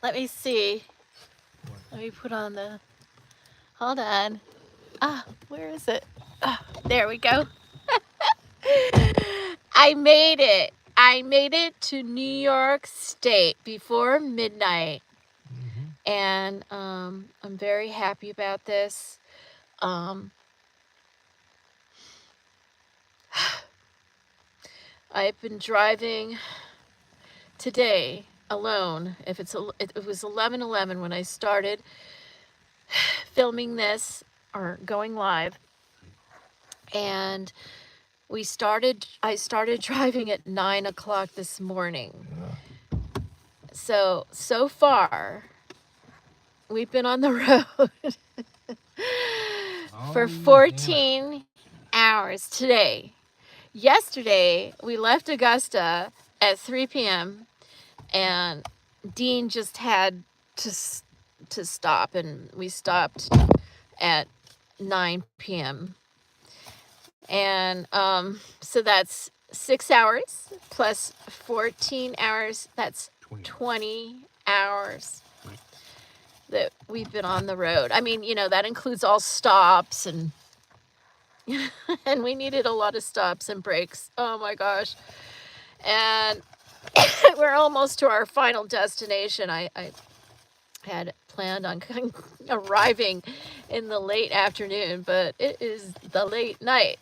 Let me see. Let me put on the, hold on. Where is it? There we go. I made it. I made it to New York State before midnight. And I'm very happy about this. I've been driving today alone. It was 11:11 when I started filming this or going live, and I started driving at 9 o'clock this morning. So far, we've been on the road for 14 hours today. Yesterday, we left Augusta at 3 p.m. and Dean just had to stop, and we stopped at 9 p.m. And so that's 6 hours plus 14 hours. That's 20 hours that we've been on the road. I mean, that includes all stops and and we needed a lot of stops and breaks. Oh my gosh. And we're almost to our final destination. I had planned on arriving in the late afternoon, but it is the late night.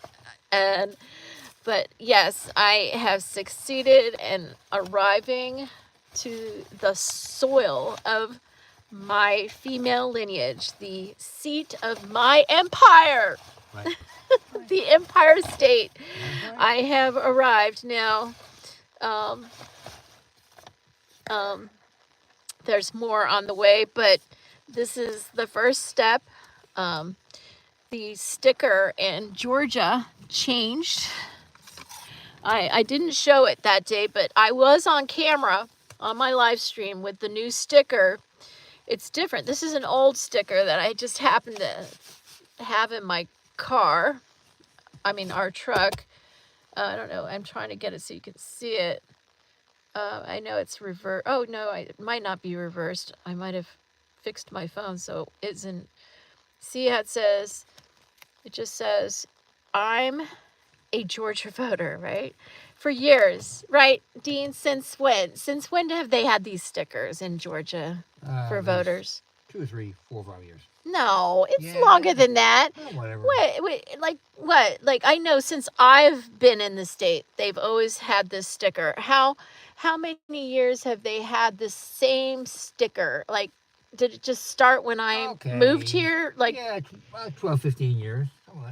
But yes, I have succeeded in arriving to the soil of my female lineage, the seat of my empire. Right. The Empire State. I have arrived now. There's more on the way, but this is the first step. The sticker in Georgia changed. I didn't show it that day, but I was on camera on my live stream with the new sticker. It's different. This is an old sticker that I just happened to have in my car. I mean, our truck. I don't know. I'm trying to get it so you can see it. I know it's reversed. Oh, no, it might not be reversed. I might have fixed my phone so it isn't. See how it says? It just says, I'm a Georgia voter, right? For years, right, Dean? Since when? Since when have they had these stickers in Georgia for voters? 2 or 3, 4 or 5 years. No, it's longer than that. Oh, whatever. Wait, like what? Like, I know since I've been in the state, they've always had this sticker. How many years have they had this same sticker? Like, did it just start when I moved here? Like, yeah, 12, 15 years.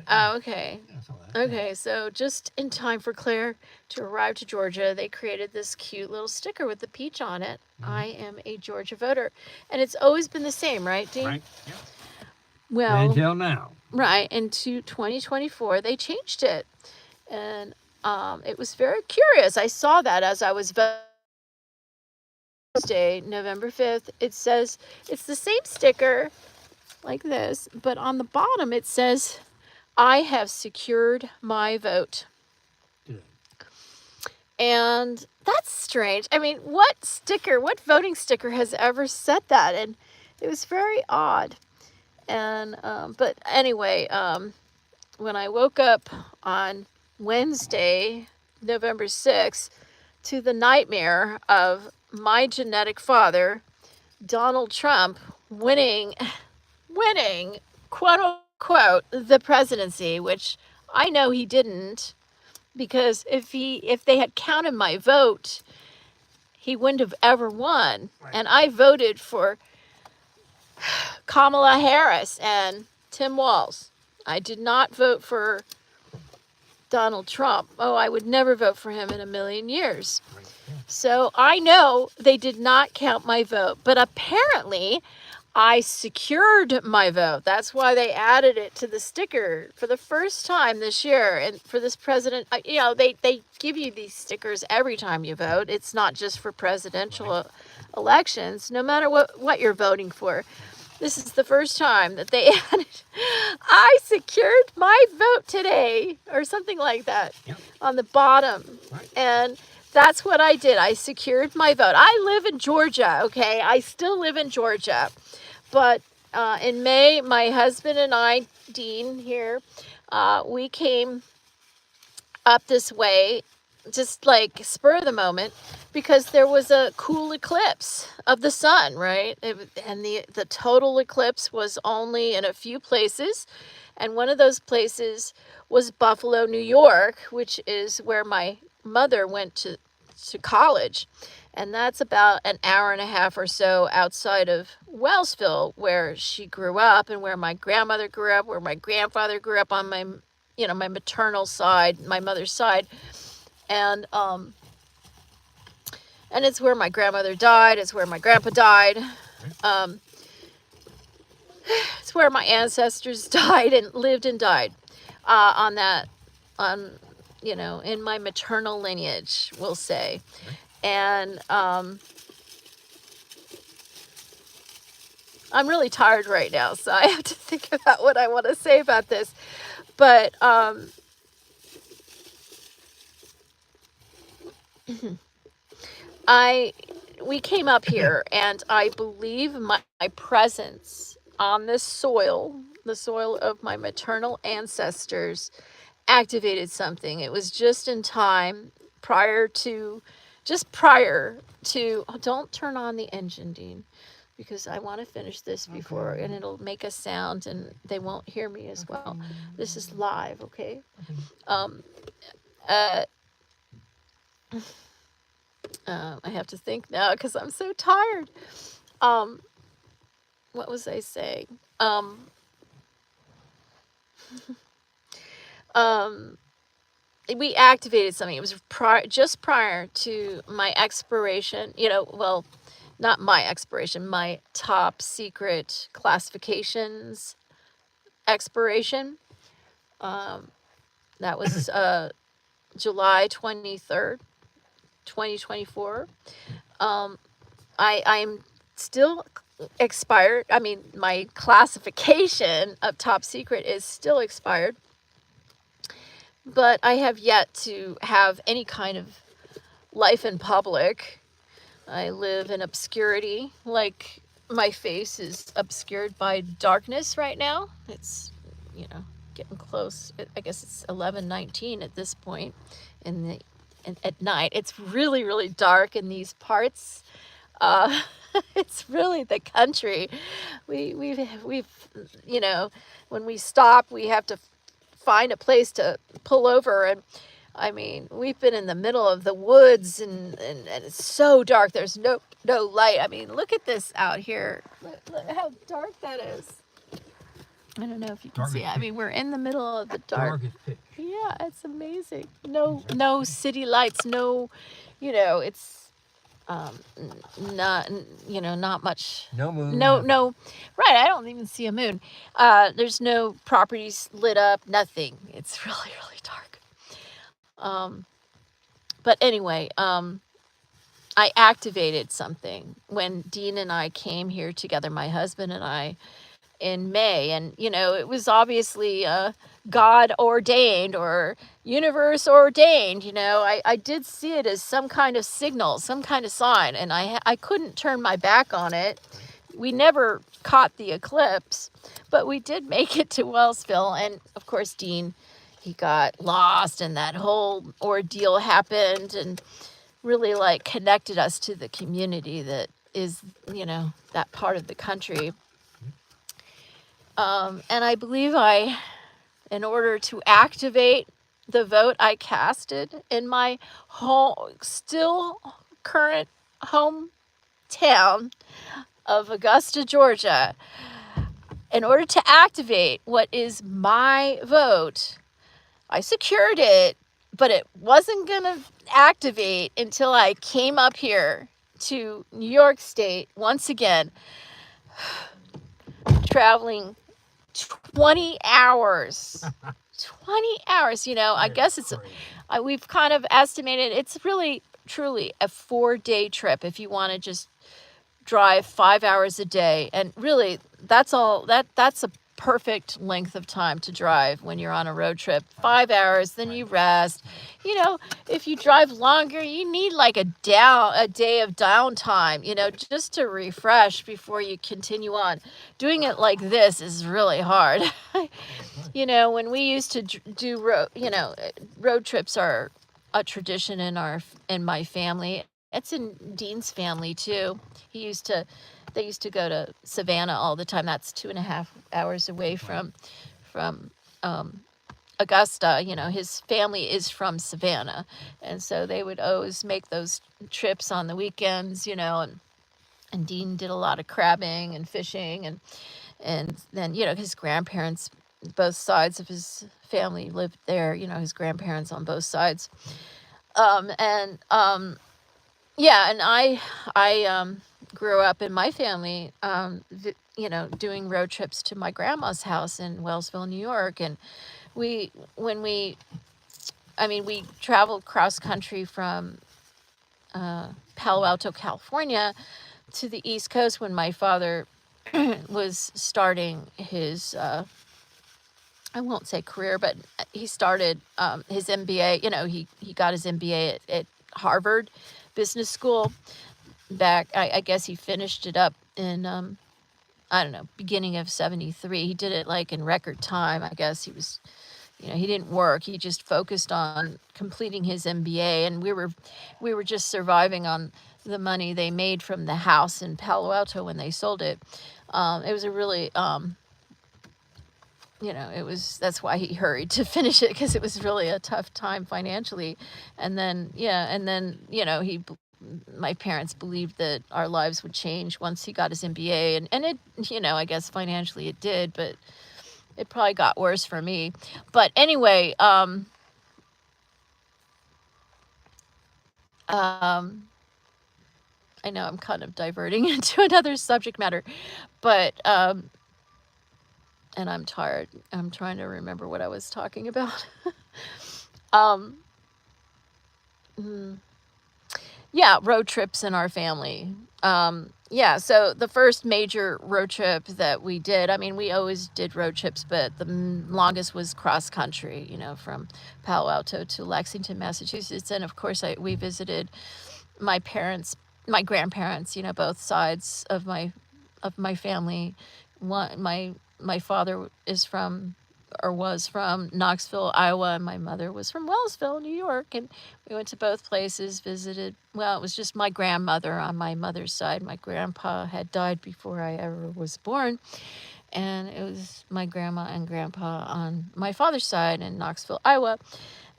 Oh, okay. Yeah, okay, so just in time for Claire to arrive to Georgia, they created this cute little sticker with the peach on it. I am a Georgia voter. And it's always been the same, right, Dean? Right, yeah. Well, until now. Right, into 2024, they changed it. And it was very curious. I saw that as I was voting Tuesday, November 5th. It says, it's the same sticker like this, but on the bottom it says, I have secured my vote. Good. And that's strange. I mean, what voting sticker has ever said that? And it was very odd. And, but anyway, when I woke up on Wednesday, November 6th, to the nightmare of my genetic father, Donald Trump, winning, quote unquote, the presidency, which I know he didn't, because if they had counted my vote, he wouldn't have ever won. Right. And I voted for Kamala Harris and Tim Walz. I did not vote for Donald Trump. Oh, I would never vote for him in a million years. Right. Yeah. So I know they did not count my vote, but apparently I secured my vote. That's why they added it to the sticker for the first time this year. And for this president, they give you these stickers every time you vote. It's not just for presidential elections, no matter what you're voting for. This is the first time that they added, I secured my vote today, or something like that, on the bottom. Right. And That's what I did. I secured my vote. I live in Georgia, okay? I still live in Georgia. But in May, my husband and I, Dean here, we came up this way, just like spur of the moment, because there was a cool eclipse of the sun, right? And the total eclipse was only in a few places. And one of those places was Buffalo, New York, which is where my mother went to college. And that's about an hour and a half or so outside of Wellsville, where she grew up and where my grandmother grew up, where my grandfather grew up on my my maternal side, my mother's side. And it's where my grandmother died. It's where my grandpa died. It's where my ancestors died and lived and died in my maternal lineage, we'll say. And I'm really tired right now, so I have to think about what I want to say about this. But we came up here, and I believe my presence on this soil, the soil of my maternal ancestors, activated something. It was just in time prior to, don't turn on the engine, Dean, because I want to finish this before, and it'll make a sound and they won't hear me as well. This is live, okay? I have to think now because I'm so tired. What was I saying? We activated something. It was just prior to my expiration, well, not my expiration, my top secret classifications expiration. That was July 23rd, 2024. I'm still expired. I mean, my classification of top secret is still expired, but I have yet to have any kind of life in public. I live in obscurity, like my face is obscured by darkness right now. It's, getting close. I guess it's 11:19 at this point at night. It's really, really dark in these parts. It's really the country. We've when we stop, we have to find a place to pull over, and I mean, we've been in the middle of the woods, and it's so dark. There's no light. I mean, look at this out here. Look how dark that is. I don't know if you can see. I mean, we're in the middle of the dark. Yeah, it's amazing. No city lights. No, it's not much. No moon. No. Right, I don't even see a moon. There's no properties lit up. Nothing. It's really, really dark. But anyway, I activated something when Dean and I came here together, my husband and I, in May. And, it was obviously God ordained or universe ordained. I did see it as some kind of signal, some kind of sign, and I couldn't turn my back on it. We never caught the eclipse, but we did make it to Wellsville. And of course, Dean, he got lost, and that whole ordeal happened, and really connected us to the community that is, that part of the country. And I believe in order to activate the vote I casted in my still current hometown of Augusta, Georgia, in order to activate what is my vote, I secured it, but it wasn't going to activate until I came up here to New York State once again, traveling 20 hours. 20 hours, I guess we've kind of estimated it's really, truly a 4-day trip if you want to just drive 5 hours a day. And really, that's perfect length of time to drive when you're on a road trip. 5 hours, then you rest. You know, if you drive longer, you need like a day of downtime, you know, just to refresh before you continue on. Doing it like this is really hard. You know, when we used to do road trips are a tradition in my family. It's in Dean's family too. They used to go to Savannah all the time. That's 2.5 hours away from Augusta. You know, his family is from Savannah, and so they would always make those trips on the weekends. You know, and Dean did a lot of crabbing and fishing, and then, you know, his grandparents, both sides of his family lived there. You know, his grandparents on both sides. And yeah, and I grew up in my family, you know, doing road trips to my grandma's house in Wellsville, New York. And we when we I mean, we traveled cross country from Palo Alto, California to the East Coast when my father was starting his I won't say career, but he started his MBA. You know, he got his MBA at Harvard Business School back. I guess he finished it up in I don't know, beginning of '73. He did it like in record time. I guess he was, you know, he didn't work. He just focused on completing his MBA, and we were just surviving on the money they made from the house in Palo Alto when they sold it. It was a really you know, that's why he hurried to finish it, because it was really a tough time financially. And then, yeah, and then, you know, my parents believed that our lives would change once he got his MBA, and it, you know, I guess financially it did, but it probably got worse for me. But anyway, I know I'm kind of diverting into another subject matter, but and I'm tired. I'm trying to remember what I was talking about. um, yeah, road trips in our family. Yeah, so the first major road trip that we did, I mean, we always did road trips, but the longest was cross country, you know, from Palo Alto to Lexington, Massachusetts. And of course, we visited my grandparents, you know, both sides of my family. My father is from, or was from, Knoxville, Iowa, and my mother was from Wellsville, New York. And we went to both places, visited. Well, it was just my grandmother on my mother's side. My grandpa had died before I ever was born. And it was my grandma and grandpa on my father's side in Knoxville, Iowa.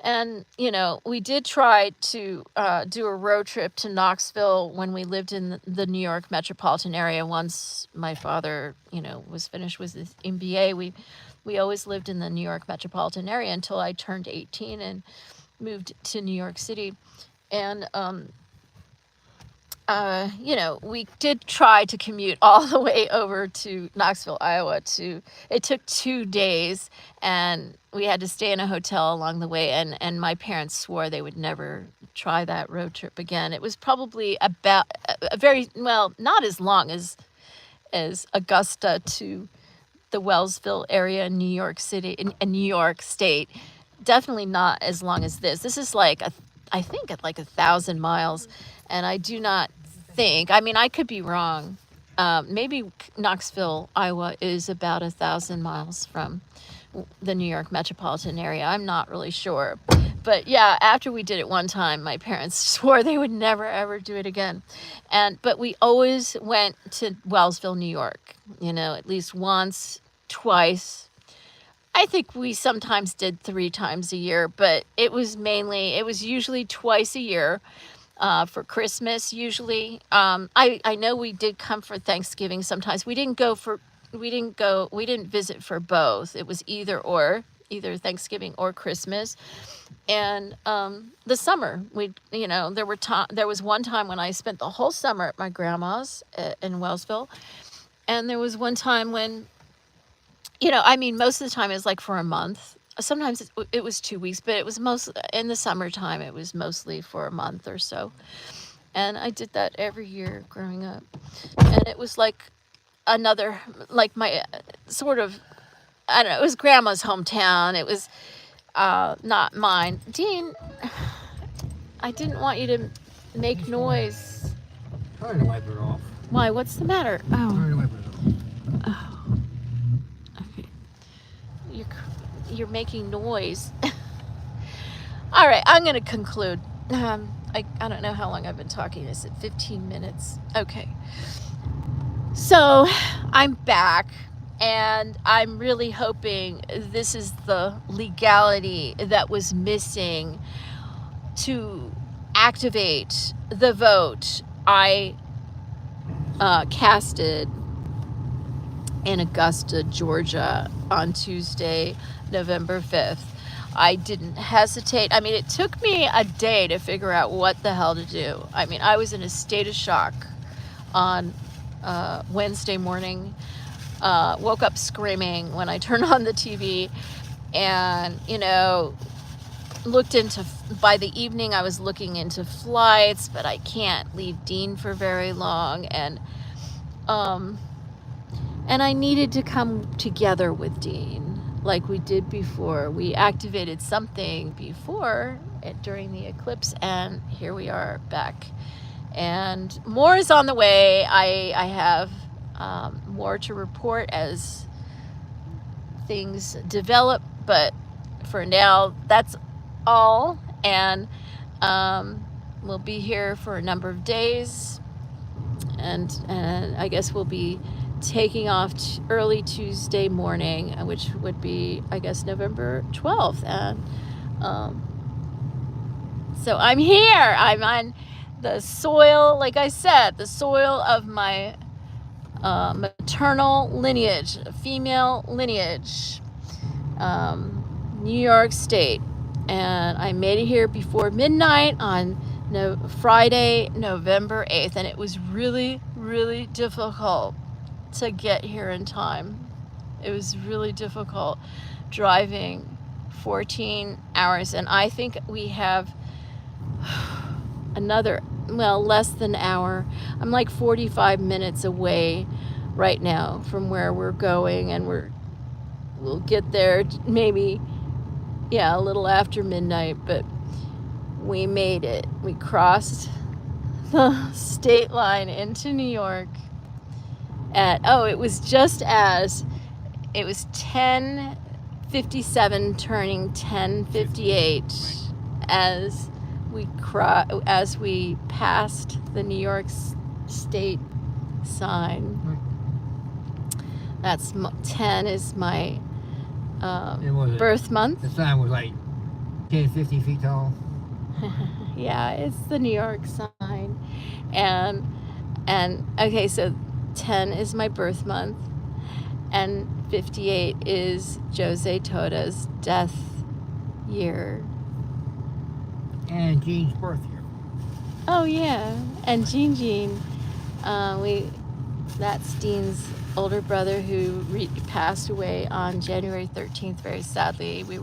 And, you know, we did try to do a road trip to Knoxville when we lived in the New York metropolitan area. Once my father, you know, was finished with his MBA, we always lived in the New York metropolitan area until I turned 18 and moved to New York City. And, you know, we did try to commute all the way over to Knoxville, Iowa. It took 2 days, and we had to stay in a hotel along the way. And my parents swore they would never try that road trip again. It was probably about a very, well, not as long as Augusta to the Wellsville area in New York City, in New York State. Definitely not as long as this. This is like I think at like 1,000 miles, and I do not think. I mean, I could be wrong. Maybe Knoxville, Iowa, is about 1,000 miles from the New York metropolitan area. I'm not really sure, but yeah, after we did it one time, my parents swore they would never ever do it again. But we always went to Wellsville, New York. You know, at least once, twice. I think we sometimes did 3 times a year, but it was usually twice a year. For Christmas, usually. I know we did come for Thanksgiving sometimes. We didn't visit for both. It was either Thanksgiving or Christmas. And the summer, there was one time when I spent the whole summer at my grandma's in Wellsville. And there was one time when, you know, I mean, most of the time it was like for a month. Sometimes it was 2 weeks, but it was in the summertime, it was mostly for a month or so. And I did that every year growing up. And it was like my sort of I don't know, it was grandma's hometown. It was not mine. Dean, I didn't want you to make noise. Trying to wipe it off. Why? What's the matter? Trying Oh, to wipe it off. oh. Okay. You're making noise. All right, I'm going to conclude. I don't know how long I've been talking. Is it 15 minutes? Okay. So I'm back, and I'm really hoping this is the legality that was missing to activate the vote I casted in Augusta, Georgia on Tuesday, November 5th. I didn't hesitate. I mean, it took me a day to figure out what the hell to do. I mean, I was in a state of shock on Wednesday morning. Woke up screaming when I turned on the TV, and, you know, by the evening I was looking into flights, but I can't leave Dean for very long, and I needed to come together with Dean like we did before. We activated something before during the eclipse, and here we are back. And more is on the way. I have more to report as things develop, but for now, that's all. And we'll be here for a number of days, and I guess we'll be taking off early Tuesday morning, which would be, I guess, November 12th. And so I'm here. I'm on the soil, like I said, the soil of my maternal lineage, female lineage, New York State. And I made it here before midnight on Friday, November 8th. And it was really, really difficult to get here in time. It was really difficult driving 14 hours. And I think we have another, well, less than an hour. I'm like 45 minutes away right now from where we're going, and we'll get there maybe, yeah, a little after midnight, but we made it. We crossed the state line into New York it was just as it was 10:57 turning 10:58 as we passed the New York State sign. That's 10 is my birth month. The sign was like 50 feet tall. Yeah, it's the New York sign. And okay, so 10 is my birth month, and 58 is Jose Toda's death year. And Jean's birth year. Oh yeah, and Jean. That's Dean's older brother who passed away on January 13th. Very sadly, we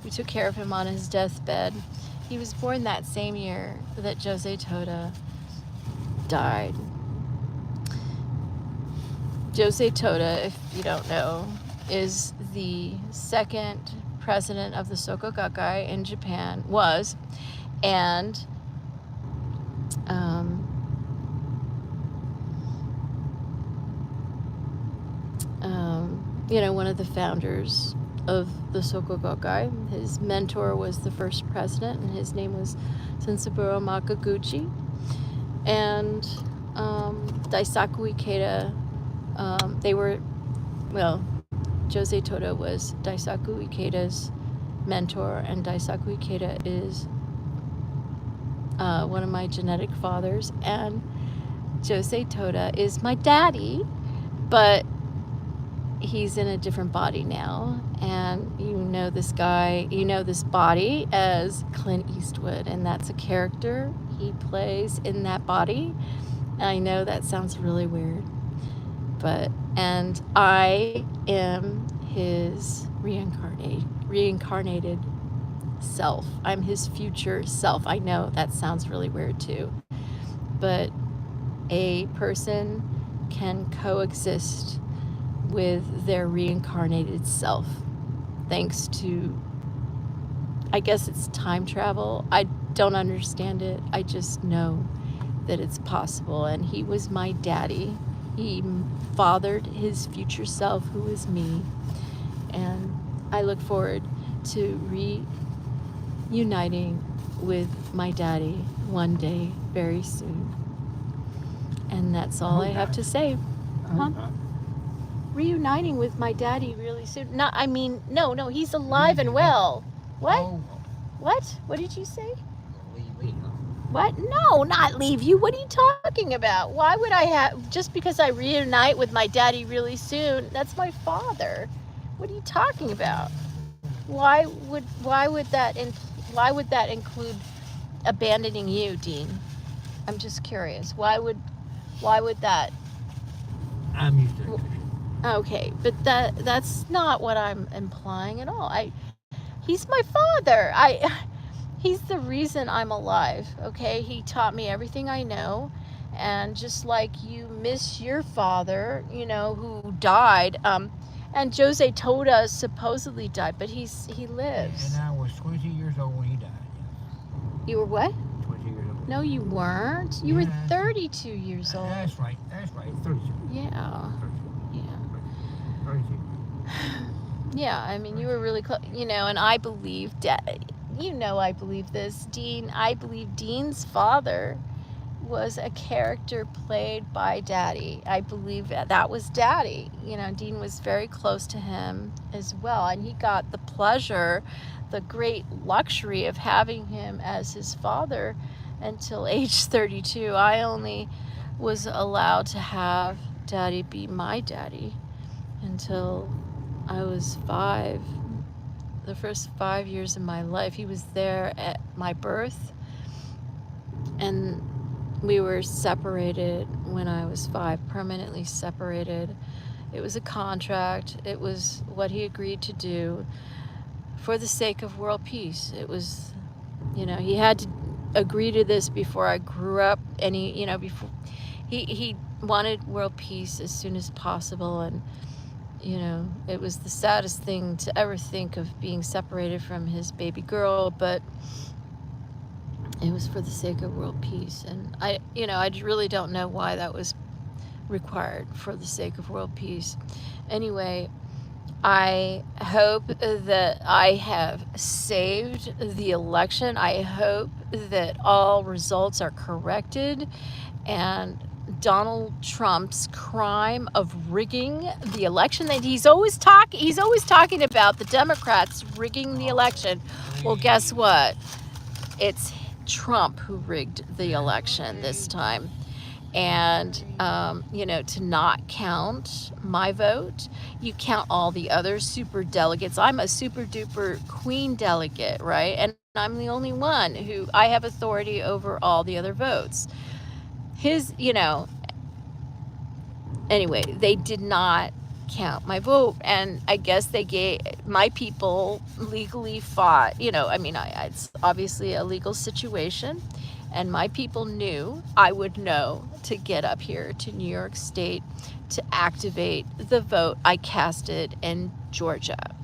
took care of him on his deathbed. He was born that same year that Jose Toda died. Jose Toda, if you don't know, is the second president of the Soka Gakkai in Japan, was, and one of the founders of the Soka Gakkai. His mentor was the first president, and his name was Sensaburo Makaguchi. And Daisaku Ikeda, Jose Toda was Daisaku Ikeda's mentor, and Daisaku Ikeda is one of my genetic fathers, and Jose Toda is my daddy, but he's in a different body now. And you know this body as Clint Eastwood, and that's a character he plays in that body. And I know that sounds really weird, and I am his reincarnated self. I'm his future self. I know that sounds really weird too, but a person can coexist with their reincarnated self, thanks to, I guess it's time travel. I don't understand it. I just know that it's possible. And he was my daddy. He fathered his future self, who is me. And I look forward to reuniting with my daddy one day, very soon. And that's all I have to say. Huh? Reuniting with my daddy really soon. No, I mean, no, he's alive and well. What? Oh, What? What did you say? leave me. What? No, not leave you. What are you talking about? Why would I have, just because I reunite with my daddy really soon? That's my father. What are you talking about? Why would that include abandoning you, Dean? I'm just curious. Why would that? I'm used to it. Okay, but that's not what I'm implying at all. He's my father. He's the reason I'm alive, okay? He taught me everything I know, and just like you miss your father, you know, who died, and Jose Toda supposedly died, but he lives. And I was 20 years old when he died. Yes. You were what? 20 years old. No, you weren't. You were Yeah. 32 years old. That's right. 32. Yeah. 32. Yeah. 32. Yeah, I mean, you were really close, you know, and I believe, I believe this, Dean, I believe Dean's father was a character played by Daddy. I believe that was Daddy. You know, Dean was very close to him as well, and he got the pleasure, the great luxury of having him as his father until age 32. I only was allowed to have Daddy be my daddy until I was 5. The first 5 years of my life, he was there at my birth, and we were separated when I was 5, permanently separated. It was a contract. It was what he agreed to do for the sake of world peace. It was, you know, he had to agree to this before I grew up, and before he wanted world peace as soon as possible. And you know, it was the saddest thing to ever think of, being separated from his baby girl, but it was for the sake of world peace. And I really don't know why that was required, for the sake of world peace. Anyway, I hope that I have saved the election. I hope that all results are corrected, and Donald Trump's crime of rigging the election, that he's always talking about the Democrats rigging the election. Well, guess what? It's Trump who rigged the election this time. And to not count my vote, you count all the other super delegates. I'm a super duper queen delegate, right? And I'm the only one who, I have authority over all the other votes. Anyway, they did not count my vote, and I guess my people legally fought. It's obviously a legal situation, and my people knew I would know to get up here to New York State to activate the vote I casted in Georgia.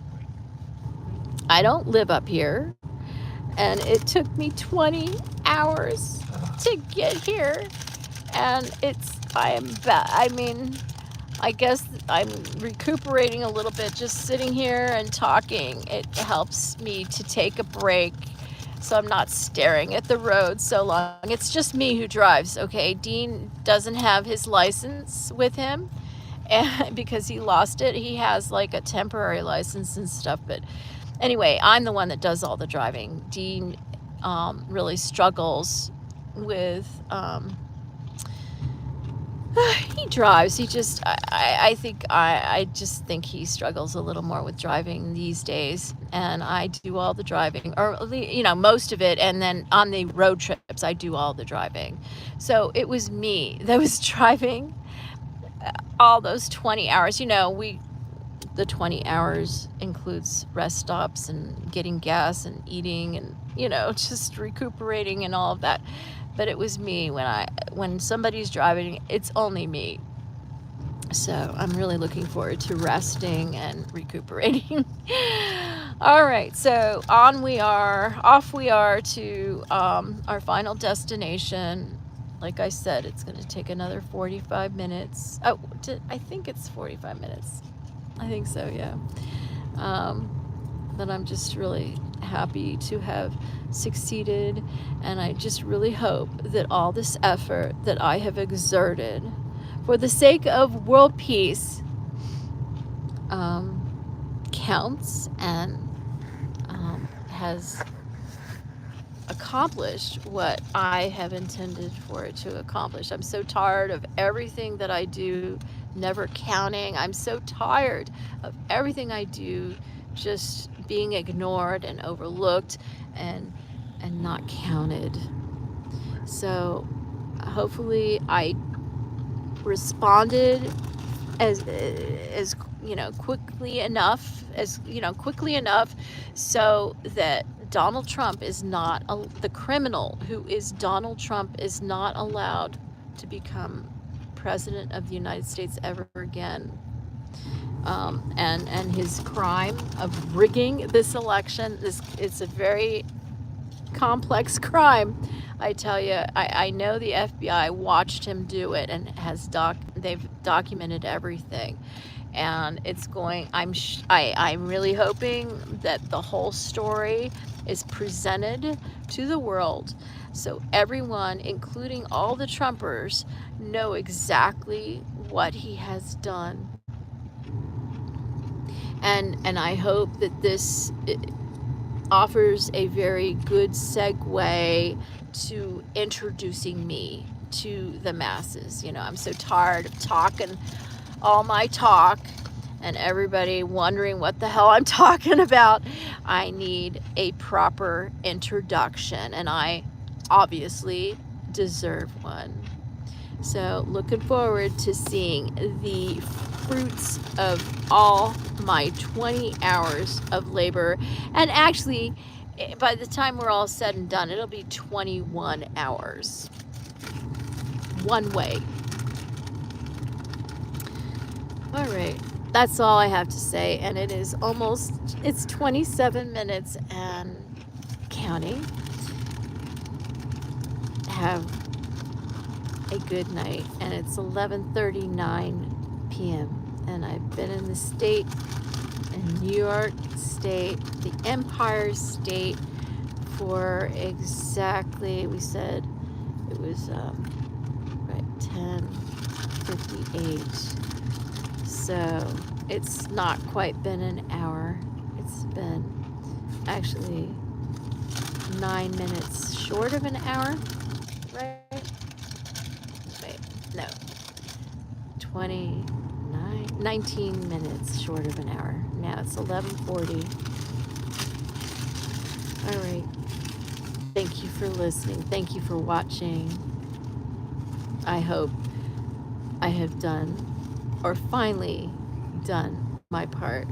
I don't live up here, and it took me 20 hours to get here, and I guess I'm recuperating a little bit just sitting here and talking. It helps me to take a break, so I'm not staring at the road so long. It's just me who drives, okay? Dean doesn't have his license with him, and because he lost it. He has like a temporary license and stuff, but anyway, I'm the one that does all the driving. Dean really struggles with he drives. He just, I just think he struggles a little more with driving these days, and I do all the driving, or most of it, and then on the road trips I do all the driving. So it was me that was driving all those 20 hours. The 20 hours includes rest stops and getting gas and eating and just recuperating and all of that. But it was me. When somebody's driving, it's only me. So I'm really looking forward to resting and recuperating. All right, so off we are to our final destination. Like I said, it's going to take another 45 minutes. Oh, I think it's 45 minutes. I think so, yeah. But I'm just really happy to have succeeded, and I just really hope that all this effort that I have exerted for the sake of world peace counts and has accomplished what I have intended for it to accomplish. I'm so tired of everything that I do never counting. I'm so tired of everything I do just being ignored and overlooked and not counted. So hopefully I responded as quickly enough so that Donald Trump is not the criminal who is Donald Trump is not allowed to become president of the United States ever again. And his crime of rigging this election, it's a very complex crime. I tell you, I know the FBI watched him do it and they've documented everything. And it's going, I'm really hoping that the whole story is presented to the world so everyone, including all the Trumpers, know exactly what he has done. And I hope that this offers a very good segue to introducing me to the masses. I'm so tired of talking all my talk and everybody wondering what the hell I'm talking about. I need a proper introduction, and I obviously deserve one. So looking forward to seeing the fruits of all my 20 hours of labor. And actually, by the time we're all said and done, it'll be 21 hours. One way. All right. That's all I have to say. And it's 27 minutes and counting. Have a good night. And it's 11:39 p.m. And I've been in the state, in New York State, the Empire State, for exactly, we said it was 10:58. So it's not quite been an hour. It's been actually 9 minutes short of an hour, right? Wait, no. 19 minutes short of an hour. Now it's 11:40. All right. Thank you for listening. Thank you for watching. I hope I have done, or finally done, my part.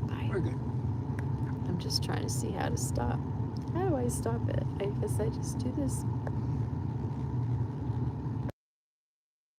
Bye. Very good. I'm just trying to see how to stop. How do I stop it? I guess I just do this.